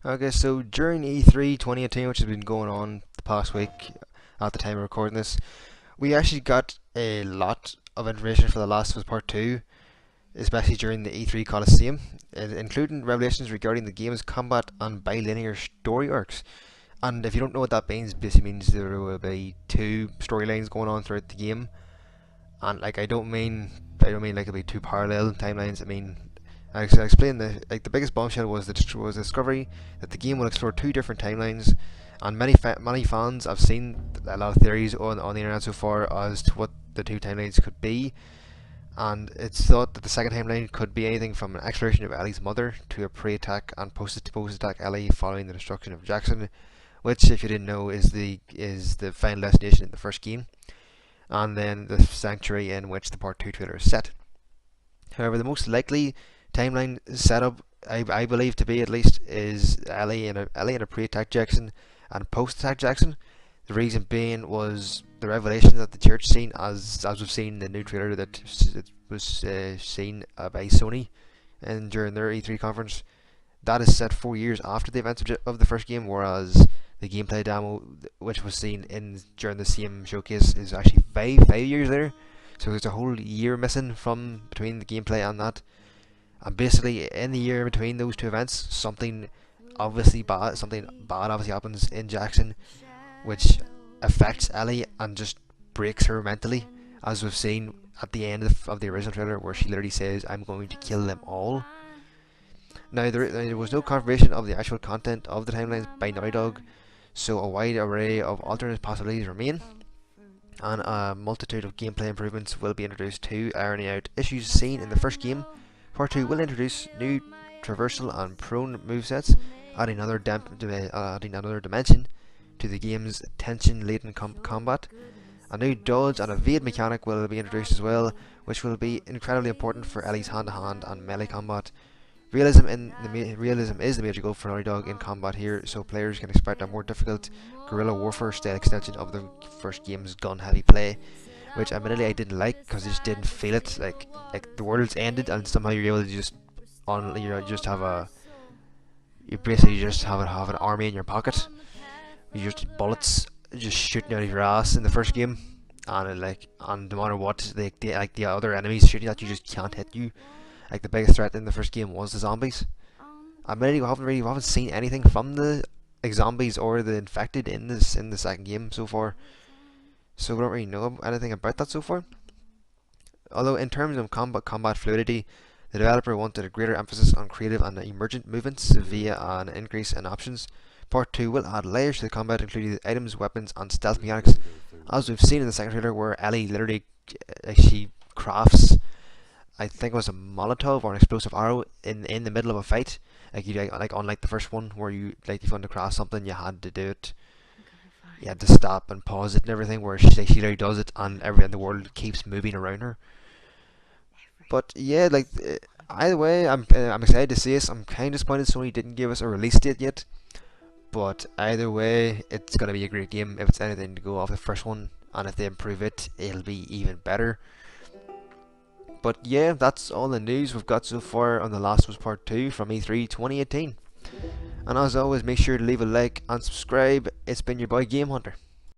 Okay, so during E3 2018, which has been going on the past week at the time of recording this, we actually got a lot of information for The Last of Us Part 2, especially during the E3 Coliseum, including revelations regarding the game's combat and bilinear story arcs. And if you don't know what that means, basically means there will be two storylines going on throughout the game. And like I don't mean like it'll be two parallel timelines. I mean I explained the biggest bombshell was the discovery that the game will explore two different timelines, and many fans have seen a lot of theories on the internet so far as to what the two timelines could be, and it's thought that the second timeline could be anything from an exploration of Ellie's mother to a pre-attack and post-attack Ellie following the destruction of Jackson, which, if you didn't know, is the final destination in the first game, and then the sanctuary in which the Part 2 trailer is set. However, the most likely timeline setup, I believe to be at least, is Ellie in a pre-attack Jackson and post-attack Jackson. The reason being was the revelation that the church scene, as we've seen in the new trailer that was seen by Sony and during their E3 conference, that is set 4 years after the events of the first game, whereas the gameplay demo, which was seen in during the same showcase, is actually five years later. So there's a whole year missing from between the gameplay and that. And basically, in the year between those two events, something bad obviously happens in Jackson, which affects Ellie and just breaks her mentally, as we've seen at the end of the original trailer, where she literally says, "I'm going to kill them all." Now, there was no confirmation of the actual content of the timelines by Naughty Dog, so a wide array of alternate possibilities remain, and a multitude of gameplay improvements will be introduced to ironing out issues seen in the first game. Part 2 will introduce new traversal and prone movesets, adding another dimension to the game's tension-laden combat. A new dodge and evade mechanic will be introduced as well, which will be incredibly important for Ellie's hand-to-hand and melee combat. Realism is the major goal for Naughty Dog in combat here, so players can expect a more difficult guerrilla warfare style extension of the first game's gun-heavy play, which admittedly I didn't like because I just didn't feel it. Like the world's ended and somehow you're able to you basically just have an army in your pocket. You just bullets just shooting out of your ass in the first game, and no matter what, the other enemies shooting at you just can't hit you. Like the biggest threat in the first game was the zombies. Admittedly, we haven't seen anything from the zombies or the infected in the second game so far, so we don't really know anything about that so far. Although in terms of combat fluidity, the developer wanted a greater emphasis on creative and emergent movements via an increase in options. Part 2 will add layers to the combat, including items, weapons, and stealth mechanics, as we've seen in the second trailer, where Ellie literally she crafts, I think it was a Molotov or an explosive arrow in the middle of a fight. Like unlike the first one, where if you wanted to craft something, you had to do it. You had to stop and pause it and everything. Where she literally does it, and everything in the world keeps moving around her. But yeah, either way, I'm excited to see this. I'm kind of disappointed Sony didn't give us a release date yet. But either way, it's gonna be a great game if it's anything to go off the first one, and if they improve it, it'll be even better. But yeah, that's all the news we've got so far on The Last of Us Part 2 from E3 2018. And as always, make sure to leave a like and subscribe. It's been your boy Game Hunter.